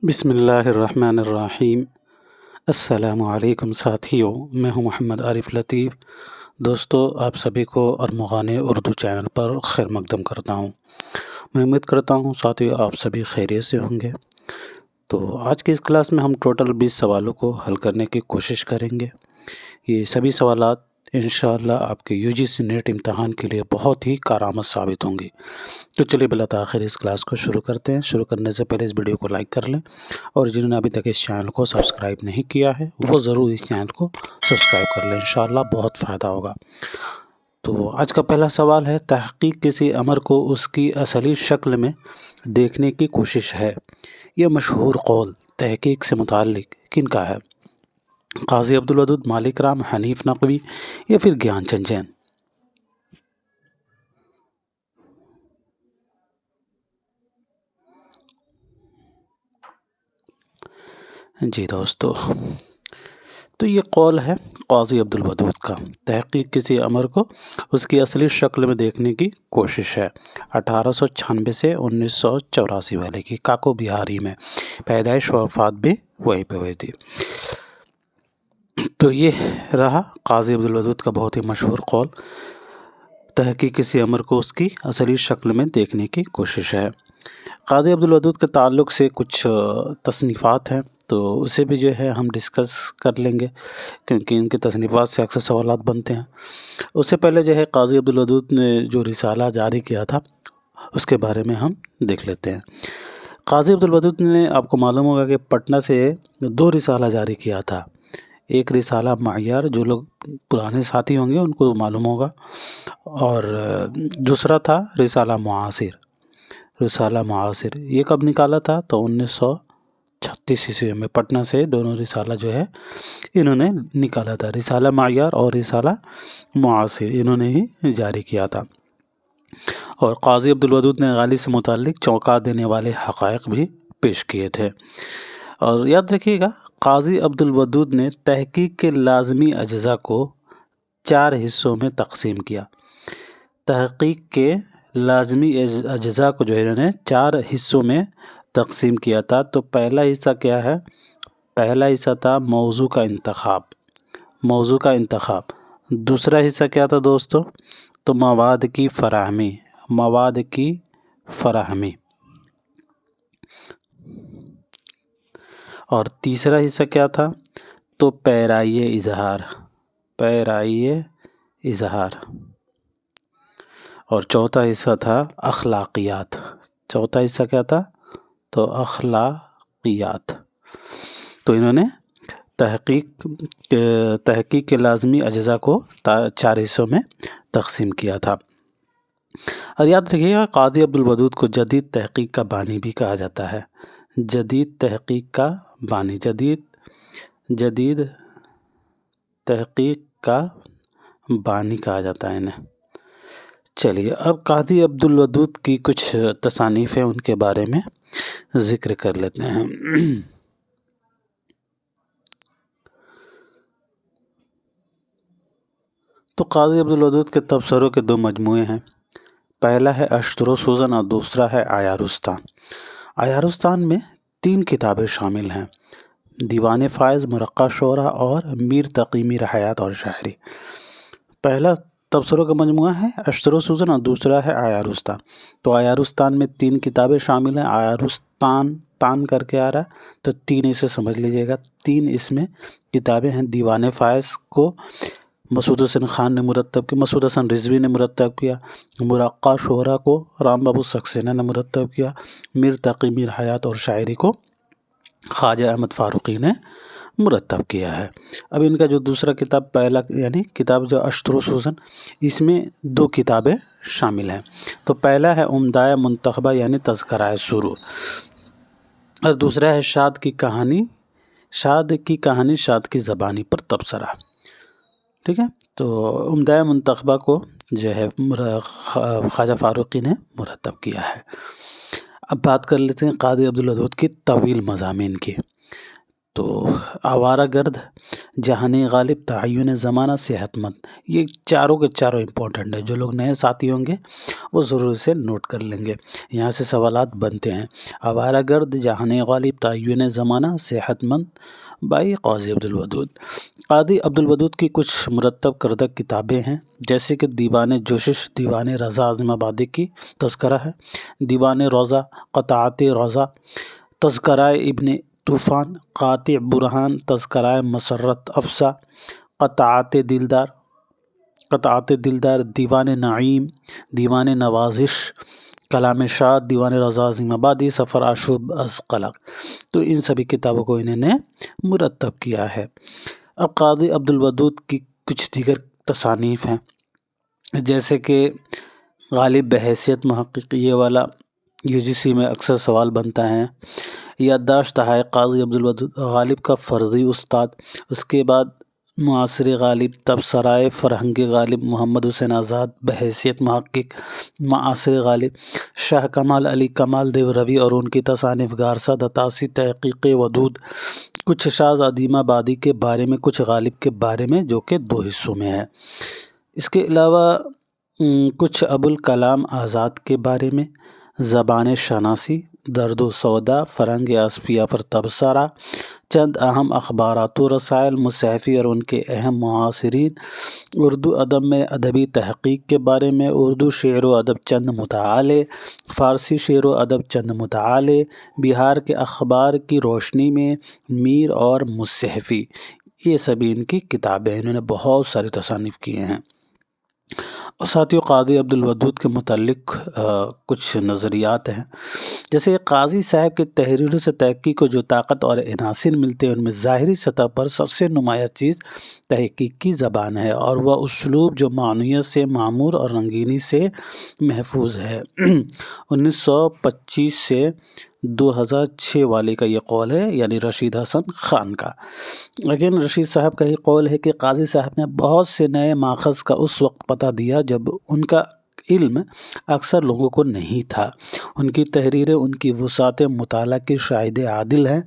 بسم اللہ الرحمن الرحیم۔ السلام علیکم ساتھیوں، میں ہوں محمد عارف لطیف۔ دوستو، آپ سبھی کو ارمغان اردو چینل پر خیر مقدم کرتا ہوں۔ میں امید کرتا ہوں ساتھیوں آپ سبھی خیریت سے ہوں گے۔ تو آج کی اس کلاس میں ہم ٹوٹل 20 سوالوں کو حل کرنے کی کوشش کریں گے۔ یہ سبھی سوالات انشاءاللہ آپ کے UGC نیٹ امتحان کے لیے بہت ہی کارآمد ثابت ہوں گی۔ تو چلیے بلا تاخیر اس کلاس کو شروع کرتے ہیں۔ شروع کرنے سے پہلے اس ویڈیو کو لائک کر لیں، اور جنہوں نے ابھی تک اس چینل کو سبسکرائب نہیں کیا ہے وہ ضرور اس چینل کو سبسکرائب کر لیں، انشاءاللہ بہت فائدہ ہوگا۔ تو آج کا پہلا سوال ہے، تحقیق کسی امر کو اس کی اصلی شکل میں دیکھنے کی کوشش ہے۔ یہ مشہور قول تحقیق سے متعلق کن کا ہے؟ قاضی عبدالودود، مالک رام، حنیف نقوی یا پھر گیان چند جین؟ جی دوستو، تو یہ قول ہے قاضی عبدالودود کا۔ تحقیق کسی امر کو اس کی اصلی شکل میں دیکھنے کی کوشش ہے، 1896 سے 1984 والے کی، کاکو بہاری میں۔ پیدائش و وفات بھی وہیں پہ ہوئی تھی۔ تو یہ رہا قاضی عبدالودود کا بہت ہی مشہور قول، تحقیق کسی امر کو اس کی اصلی شکل میں دیکھنے کی کوشش ہے۔ قاضی عبدالودود کے تعلق سے کچھ تصنیفات ہیں، تو اسے بھی جو ہے ہم ڈسکس کر لیں گے، کیونکہ ان کے تصنیفات سے اکثر سوالات بنتے ہیں۔ اس سے پہلے جو ہے قاضی عبدالودود نے جو رسالہ جاری کیا تھا اس کے بارے میں ہم دیکھ لیتے ہیں۔ قاضی عبدالودود نے، آپ کو معلوم ہوگا کہ پٹنہ سے 2 رسالہ جاری کیا تھا۔ ایک رسالہ معیار، جو لوگ پرانے ساتھی ہوں گے ان کو معلوم ہوگا، اور دوسرا تھا رسالہ معاصر۔ رسالہ معاصر یہ کب نکالا تھا؟ تو 1936 عیسوی میں پٹنہ سے دونوں رسالہ جو ہے انہوں نے نکالا تھا۔ رسالہ معیار اور رسالہ معاصر انہوں نے ہی جاری کیا تھا۔ اور قاضی عبدالودود نے غالب سے متعلق چونکا دینے والے حقائق بھی پیش کیے تھے۔ اور یاد رکھیے گا، قاضی عبدالودود نے تحقیق کے لازمی اجزاء کو 4 حصوں میں تقسیم کیا۔ تحقیق کے لازمی اجزاء کو جو ہے انہوں نے 4 حصوں میں تقسیم کیا تھا۔ تو پہلا حصہ کیا ہے؟ پہلا حصہ تھا موضوع کا انتخاب۔ موضوع کا انتخاب۔ دوسرا حصہ کیا تھا دوستو؟ تو مواد کی فراہمی۔ مواد کی فراہمی۔ اور تیسرا حصہ کیا تھا؟ تو پیرائے اظہار۔ پیرائے اظہار۔ اور چوتھا حصہ تھا اخلاقیات۔ چوتھا حصہ کیا تھا؟ تو اخلاقیات۔ تو انہوں نے تحقیق کے لازمی اجزاء کو 4 حصوں میں تقسیم کیا تھا۔ اور یاد رکھیے گا، قاضی عبدالودود کو جدید تحقیق کا بانی بھی کہا جاتا ہے۔ جدید تحقیق کا بانی، جدید تحقیق کا بانی کہا جاتا ہے انہیں۔ چلیے اب قاضی عبدالودود کی کچھ تصانیف ہیں، ان کے بارے میں ذکر کر لیتے ہیں۔ تو قاضی عبدالودود کے تبصروں کے 2 مجموعے ہیں۔ پہلا ہے اشتر و سوزن اور دوسرا ہے عیارستان۔ عیارستان میں 3 کتابیں شامل ہیں: دیوان فائز، مرقع شعرا اور میر تقی میر حیات اور شاعری۔ پہلا تبصروں کا مجموعہ ہے اشتر و سوزن اور دوسرا ہے عیارستان۔ تو عیارستان میں 3 کتابیں شامل ہیں۔ عیارستان تان کر کے آ رہا ہے، تو 3 اسے سمجھ لیجیے گا۔ 3 اس میں کتابیں ہیں۔ دیوان فائز کو مسعود حسن خان نے مرتب کیا، مسعود حسن رضوی نے مرتب کیا۔ مرقع شعرا کو رام بابو سکسینہ نے مرتب کیا۔ میر تقی میر حیات اور شاعری کو خواجہ احمد فاروقی نے مرتب کیا ہے۔ اب ان کا جو دوسرا کتاب، پہلا یعنی کتاب جو اشتر و سوزن، اس میں 2 کتابیں شامل ہیں۔ تو پہلا ہے عمدہ منتخبہ یعنی تذکرہ سرور، اور دوسرا ہے شاد کی کہانی، شاد کی زبانی پر تبصرہ۔ ٹھیک ہے، تو عمدہ منتخبہ کو جو ہے خواجہ فاروقی نے مرتب کیا ہے۔ اب بات کر لیتے ہیں قاضی عبدالودود کی طویل مضامین کی۔ تو آوارہ گرد، جہانی غالب، تعین زمانہ، صحت مند، یہ چاروں کے چاروں امپورٹنٹ ہے. جو لوگ نئے ساتھی ہوں گے وہ ضرور اسے نوٹ کر لیں گے. یہاں سے سوالات بنتے ہیں. آوارہ گرد، جہانی غالب، تعین زمانہ، صحت مند بائی قاضی عبدالودود. قاضی عبدالودود کی کچھ مرتب کردہ کتابیں ہیں، جیسے کہ دیوان جوشش، دیوان رضا عظیم آبادی کی تذکرہ ہے، دیوان روضہ، قطعات روضہ، تذکرہ ابن طوفان، قاطع برہان، تذکرہ مسرت افسا، قطعات دلدار، دیوان نعیم، دیوان نوازش، کلام شاد، دیوان رضا عظیم آبادی، سفر آشوب از قلق. تو ان سبھی کتابوں کو انہوں نے مرتب کیا ہے. اب قاضی عبدالودود کی کچھ دیگر تصانیف ہیں، جیسے کہ غالب بحیثیت محقق، یہ والا UGC میں اکثر سوال بنتا ہے. یادداشت حقائق قاضی عبدالودود، غالب کا فرضی استاد. اس کے بعد معاصر غالب، تبصرۂ فرہنگ غالب، محمد حسین آزاد بحیثیت محقق معاصر غالب. شاہ کمال علی کمال دیوروی اور ان کی تصانیف، گارسا دتاسی، تحقیق ودود، کچھ شاذ عظیم آبادی کے بارے میں، کچھ غالب کے بارے میں، جو کہ 2 حصوں میں ہے. اس کے علاوہ کچھ ابوالکلام آزاد کے بارے میں، زبان شناسی، درد و سودا، فرنگ اصفیہ پر تبصرہ، چند اہم اخبارات و رسائل، مصحفی اور ان کے اہم معاصرین، اردو ادب میں ادبی تحقیق کے بارے میں، اردو شعر و ادب چند مطالعے، فارسی شعر و ادب چند مطالعے، بہار کے اخبار کی روشنی میں، میر اور مصحفی. یہ سبھی ان کی کتابیں ہیں. انہوں نے بہت ساری تصانیف کیے ہیں. اور ساتھیوں، قاضی عبدالودود کے متعلق کچھ نظریات ہیں، جیسے قاضی صاحب کے تحریروں سے تحقیق کو جو طاقت اور عناصر ملتے ہیں، ان میں ظاہری سطح پر سب سے نمایاں چیز تحقیق کی زبان ہے، اور وہ اسلوب جو معنویت سے معمور اور رنگینی سے محفوظ ہے. 1925 سے 2006 والے کا یہ قول ہے، یعنی رشید حسن خان کا. لیکن رشید صاحب کا یہ قول ہے کہ قاضی صاحب نے بہت سے نئے ماخذ کا اس وقت پتہ دیا جب ان کا علم اکثر لوگوں کو نہیں تھا. ان کی تحریریں ان کی وسعت مطالعہ کی شاہد عادل ہیں.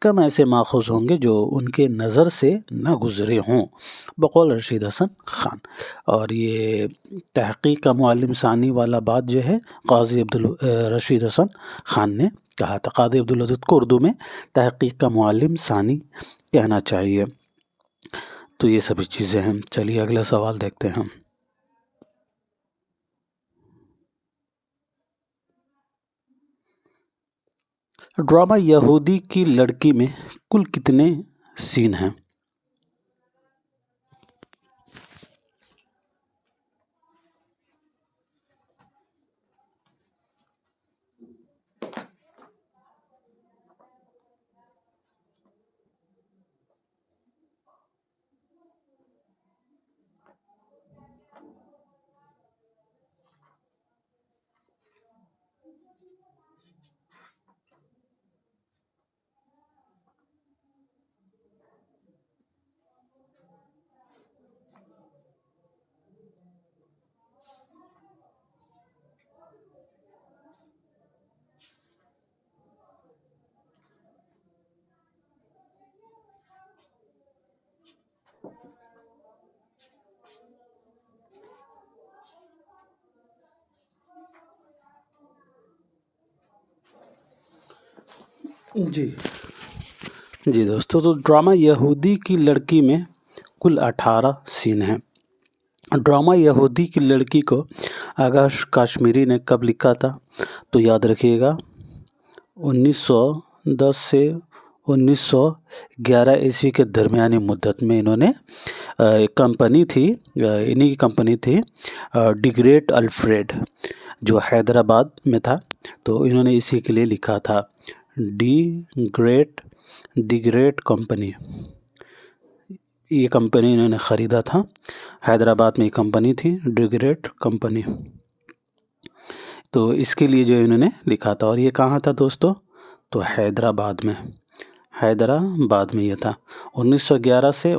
کم ایسے ماخذ ہوں گے جو ان کے نظر سے نہ گزرے ہوں، بقول رشید حسن خان. اور یہ تحقیق کا معلم ثانی والا بات جو ہے قاضی رشید حسن خان نے کہا تھا. قاضی عبدالودود کو اردو میں تحقیق کا معلم ثانی کہنا چاہیے. تو یہ سبھی چیزیں ہیں. چلیے اگلا سوال دیکھتے ہیں. ڈرامہ یہودی کی لڑکی میں کل کتنے سین ہیں؟ جی دوستو، تو ڈرامہ یہودی کی لڑکی میں کل 18 سین ہیں. ڈرامہ یہودی کی لڑکی کو آغاش کاشمیری نے کب لکھا تھا؟ تو یاد رکھیے گا 1910 سے 1911 عیسوی کے درمیانی مدت میں. انہوں نے ایک کمپنی تھی، انہی کی کمپنی تھی ڈی گریٹ الفریڈ، جو حیدرآباد میں تھا. تو انہوں نے اسی کے لیے لکھا تھا. ڈی گریٹ کمپنی، یہ کمپنی انہوں نے خریدا تھا. حیدرآباد میں یہ کمپنی تھی ڈی گریٹ کمپنی. تو اس کے لیے جو انہوں نے لکھا تھا. اور یہ کہاں تھا دوستو؟ تو حیدرآباد میں یہ تھا. 1910 سے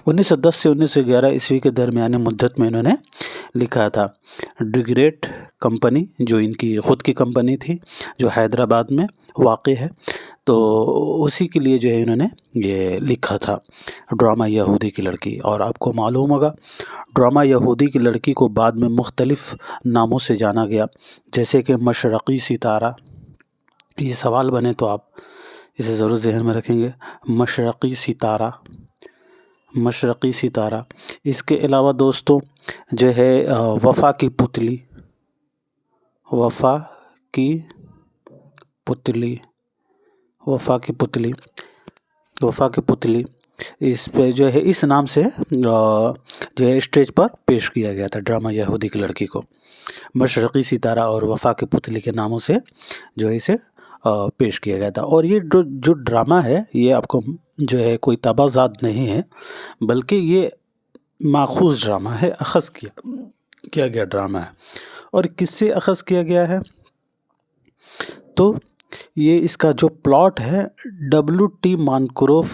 1911 عیسوی کے درمیانی مدت میں انہوں نے لکھا تھا. ڈی گریٹ کمپنی جو ان کی خود کی کمپنی تھی، جو حیدرآباد میں واقع ہے. تو اسی کے لیے جو ہے انہوں نے یہ لکھا تھا ڈرامہ یہودی کی لڑکی. اور آپ کو معلوم ہوگا ڈرامہ یہودی کی لڑکی کو بعد میں مختلف ناموں سے جانا گیا، جیسے کہ مشرقی ستارہ. یہ سوال بنے تو آپ اسے ضرور ذہن میں رکھیں گے، مشرقی ستارہ، مشرقی ستارہ. اس کے علاوہ دوستوں جو ہے وفا کی پتلی، وفا کی پتلی، وفا کی پتلی، وفا کی پتلی، اس پہ جو ہے اس نام سے جو ہے اسٹیج پر پیش کیا گیا تھا ڈرامہ یہودی کی لڑکی کو. مشرقی ستارہ اور وفا کی پتلی کے ناموں سے جو ہے اسے پیش کیا گیا تھا. اور یہ جو ڈرامہ ہے یہ آپ کو جو ہے کوئی تبازات نہیں ہے، بلکہ یہ ماخوذ ڈرامہ ہے، اخذ کیا گیا ڈرامہ ہے. اور کس سے اخذ کیا گیا ہے؟ تو یہ اس کا جو پلاٹ ہے W.T. مانکروف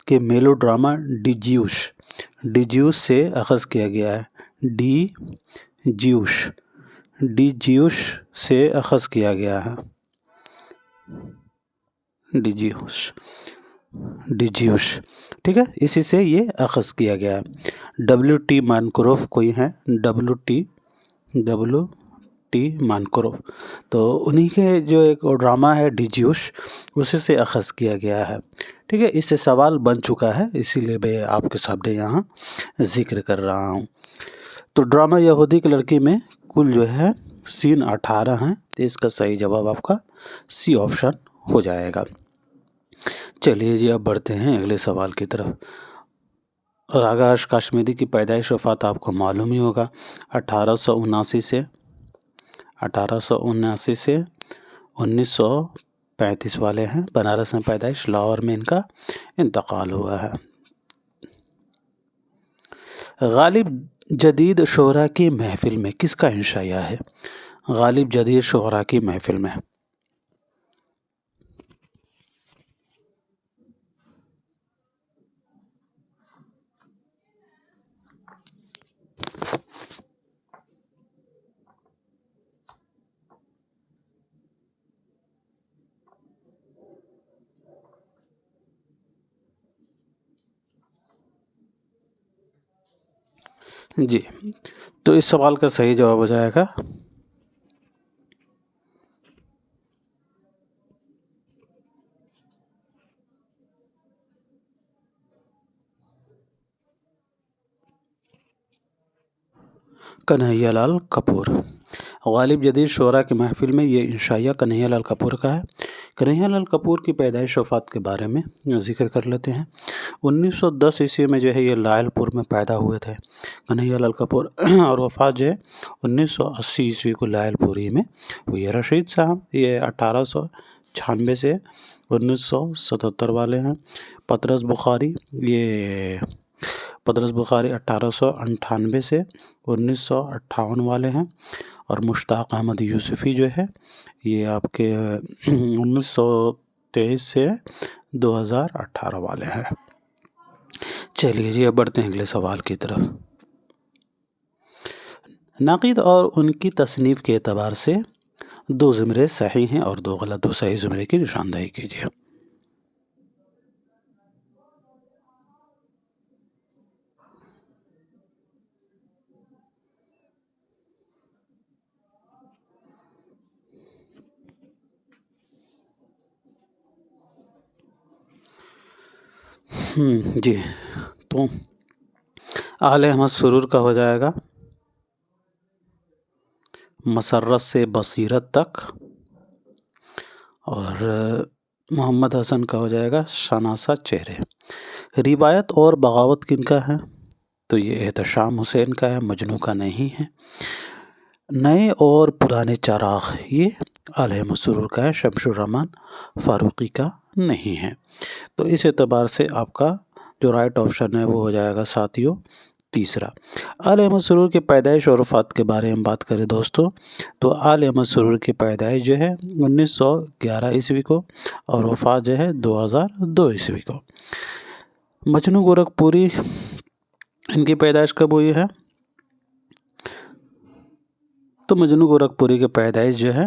کے میلو ڈرامہ ڈیجیوس سے اخذ کیا گیا ہے. ڈیجیوس سے اخذ کیا گیا ہے. ڈیجیوس، ٹھیک ہے، اسی سے یہ اخذ کیا گیا ہے. W.T. مانکروف کوئی ہے، W.T. مانکروف، تو انہی کے جو ایک ڈرامہ ہے ڈیجیوس، اسی سے اخذ کیا گیا ہے. ٹھیک ہے، اس سے سوال بن چکا ہے، اسی لیے میں آپ کے سامنے یہاں ذکر کر رہا ہوں. تو ڈرامہ یہودی کی لڑکی میں کل جو ہے سین 18 ہیں، تو اس کا صحیح جواب آپ کا سی آپشن ہو جائے گا. چلیے جی اب بڑھتے ہیں اگلے سوال کی طرف. راگا اشک کشمیری کی پیدائش وفات آپ کو معلوم ہی ہوگا، 1879 سے 1935 والے ہیں. بنارس میں پیدائش، لاہور میں ان کا انتقال ہوا ہے. غالب جدید شعراء کی محفل میں کس کا انشائیہ ہے؟ غالب جدید شعراء کی محفل میں جی، تو اس سوال کا صحیح جواب ہو جائے گا کنہیا لال کپور. غالب جدید شعراء کی محفل میں یہ انشائیہ کنہیا لال کپور کا ہے. کنہیا لال کپور کی پیدائش وفات کے بارے میں ذکر کر لیتے ہیں. 1910 عیسوی میں جو ہے یہ لائل پور میں پیدا ہوئے تھے کنہیا لال کپور، اور وفات جو ہے 1980 عیسوی کو لائل پوری میں ہوئی ہے. رشید صاحب یہ 1896 سے 1977 والے ہیں. پطرس بخاری 1898 سے 1958 والے ہیں. اور مشتاق احمد یوسفی جو ہے یہ آپ کے 1923 سے 2018 والے ہیں. چلیے جی اب بڑھتے ہیں اگلے سوال کی طرف. ناقد اور ان کی تصنیف کے اعتبار سے 2 زمرے صحیح ہیں اور 2 غلط. 2 صحیح زمرے کی نشاندہی کیجیے. جی، تو آل احمد سرور کا ہو جائے گا مسرت سے بصیرت تک، اور محمد حسن کا ہو جائے گا شناسہ چہرے. روایت اور بغاوت کن کا ہے؟ تو یہ احتشام حسین کا ہے، مجنوں کا نہیں ہے. نئے اور پرانے چراغ یہ آل احمد سرور کا ہے، شمس الرحمن فاروقی کا نہیں ہے. تو اس اعتبار سے آپ کا جو رائٹ آپشن ہے وہ ہو جائے گا ساتھیوں تیسرا. آل احمد سرور کی پیدائش اور وفات کے بارے میں بات کریں دوستو، تو آل احمد سرور کی پیدائش جو ہے 1911 عیسوی کو اور وفات جو ہے 2002 عیسوی کو. مجنوں گورکھپوری ان کی پیدائش کب ہوئی ہے؟ تو مجنوں گورکھپوری کی پیدائش جو ہے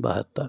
72,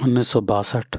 1962,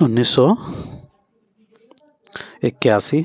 1981,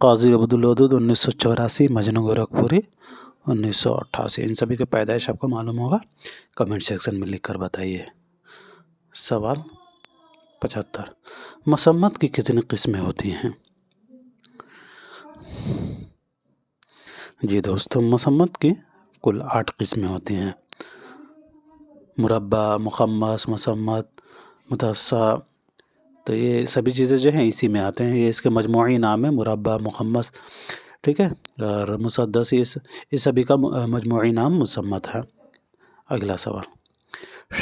قاضی عبدالودود 1984, مجنوں گورکھپوری 1988. ان سبھی کے پیدائش آپ کو معلوم ہوگا, کمنٹ سیکشن میں لکھ کر بتائیے. سوال 75, مسمت کی کتنی قسمیں ہوتی ہیں؟ جی دوستو, مسمت کی کل 8 قسمیں ہوتی ہیں. مربع, مخمس, مسمت, متوسع, تو یہ سبھی چیزیں جو ہیں اسی میں آتے ہیں. یہ اس کے مجموعی نام ہے, مربع, مخمس, ٹھیک ہے, اور مسدس, اس سبھی کا مجموعی نام مسمت ہے. اگلا سوال,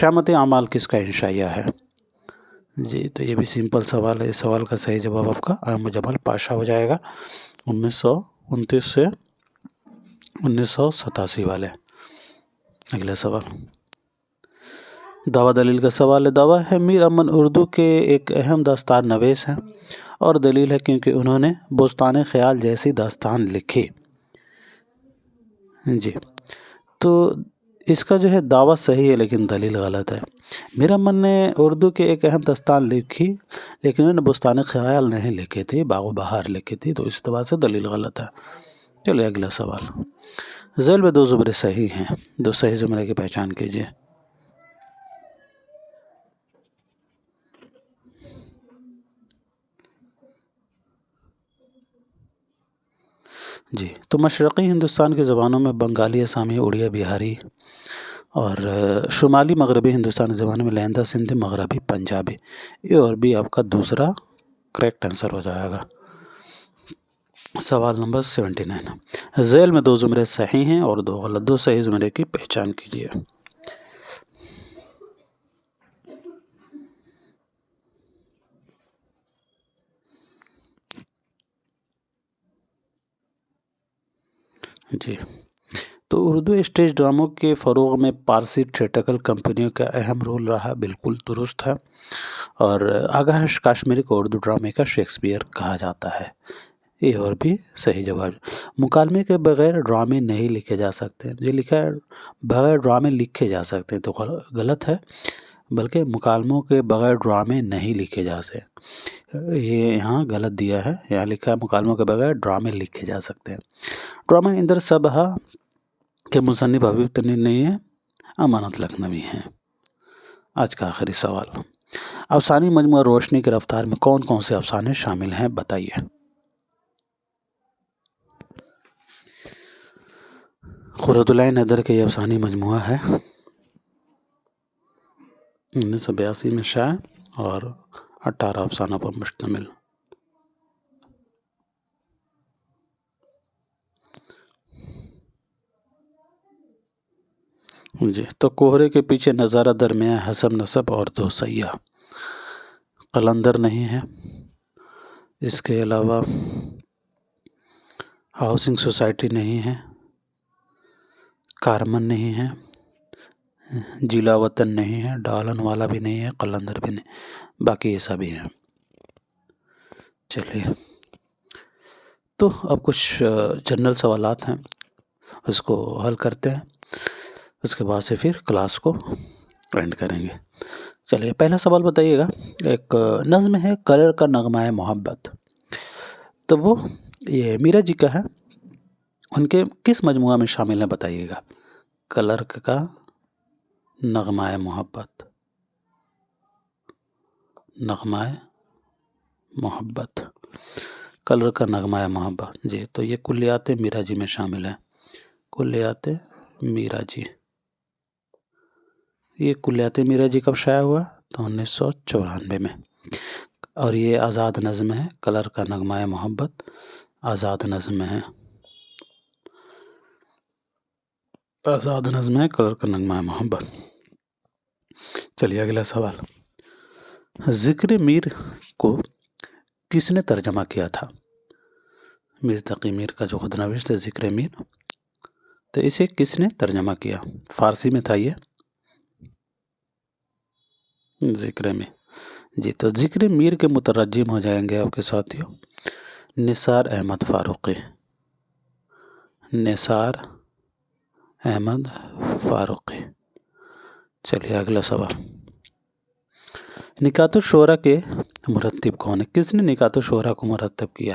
شامت اعمال کس کا انشائیہ ہے؟ جی تو یہ بھی سمپل سوال ہے. اس سوال کا صحیح جواب آپ کا احمد جمال پاشا ہو جائے گا, 1929 سے 1987 والے. اگلا سوال, دعویٰ دلیل کا سوال ہے. دعویٰ ہے میر امن اردو کے ایک اہم داستان نویس ہیں, اور دلیل ہے کیونکہ انہوں نے بستان خیال جیسی داستان لکھی. جی تو اس کا جو ہے دعویٰ صحیح ہے لیکن دلیل غلط ہے. میر امن نے اردو کے ایک اہم داستان لکھی لیکن انہوں نے بستان خیال نہیں لکھی تھی, باغ و بہار لکھی تھی, تو اس اعتبار سے دلیل غلط ہے. چلیے اگلا سوال, ذیل میں 2 زمرے صحیح ہیں, 2 صحیح زمرے کی پہچان کیجیے. جی تو مشرقی ہندوستان کی زبانوں میں بنگالی, اسامی, اڑیا, بہاری, اور شمالی مغربی ہندوستان کی زبانوں میں لہندہ, سندھی, مغربی, پنجابی. یہ اور بھی آپ کا دوسرا کریکٹ آنسر ہو جائے گا. سوال نمبر 79, ذیل میں 2 زمرے صحیح ہیں اور 2 غلط. 2 صحیح زمرے کی پہچان کیجیے. جی تو اردو اسٹیج ڈراموں کے فروغ میں پارسی تھیٹرکل کمپنیوں کا اہم رول رہا, بالکل درست ہے. اور آغا کاشمیری کو اردو ڈرامے کا شیکسپیئر کہا جاتا ہے. یہ اور بھی صحیح جواب. مکالمے کے بغیر ڈرامے نہیں لکھے جا سکتے. یہ لکھا ہے بغیر ڈرامے لکھے جا سکتے ہیں, تو غلط ہے, بلکہ مکالموں کے بغیر ڈرامے نہیں لکھے جا سکتے. یہ یہاں غلط دیا ہے, یہاں لکھا ہے مکالموں کے بغیر ڈرامے لکھے جا سکتے ہیں. ڈرامہ اندر سبھا کے مصنف حبیب تنیر نہیں ہے, امانت لکھنوی ہیں. آج کا آخری سوال, افسانوی مجموعہ روشنی کی رفتار میں کون کون سے افسانے شامل ہیں بتائیے. قرۃ العین حیدر کا یہ افسانوی مجموعہ ہے, 1982 میں شائع, اور 18 افسانوں پر مشتمل. جی تو کوہرے کے پیچھے نظارہ درمیان, حسب نسب اور 2 سیاح. قلندر نہیں ہے. اس کے علاوہ ہاؤسنگ سوسائٹی نہیں ہے, کارمن نہیں ہے, جیلا وطن نہیں ہے, ڈالن والا بھی نہیں ہے, قلندر بھی نہیں, باقی یہ سبھی ہیں. چلیے تو اب کچھ جنرل سوالات ہیں, اس کو حل کرتے ہیں, اس کے بعد سے پھر کلاس کو اینڈ کریں گے. چلیے پہلا سوال بتائیے گا. ایک نظم ہے کلر کا نغمہ محبت, تو وہ یہ میرا جی کا ہے, ان کے کس مجموعہ میں شامل ہے بتائیے گا. کلر کا نغمہ محبت, نغمہ محبت, کلر کا نغمہ محبت. جی تو یہ کلیات میرا جی میں شامل ہے. کلیات میرا جی, یہ کلیات میرا جی کب شائع ہوا؟ تو 1994 میں. اور یہ آزاد نظم ہے, کلر کا نغمہ محبت آزاد نظم ہے. آزاد نظم ہے, کلر کا نغمہ محبت. چلیے اگلا سوال, ذکر میر کو کس نے ترجمہ کیا تھا؟ میر تقی میر کا جو خود نوشت ہے ذکر میر, تو اسے کس نے ترجمہ کیا؟ فارسی میں تھا یہ ذکر میر. جی تو ذکر میر کے مترجم ہو جائیں گے آپ کے ساتھیوں نثار احمد فاروقی. نثار احمد فاروقی. چلیے اگلا سوال, نکات الشعراء کے مرتب کون ہے؟ کس نے نکات الشعراء کو مرتب کیا؟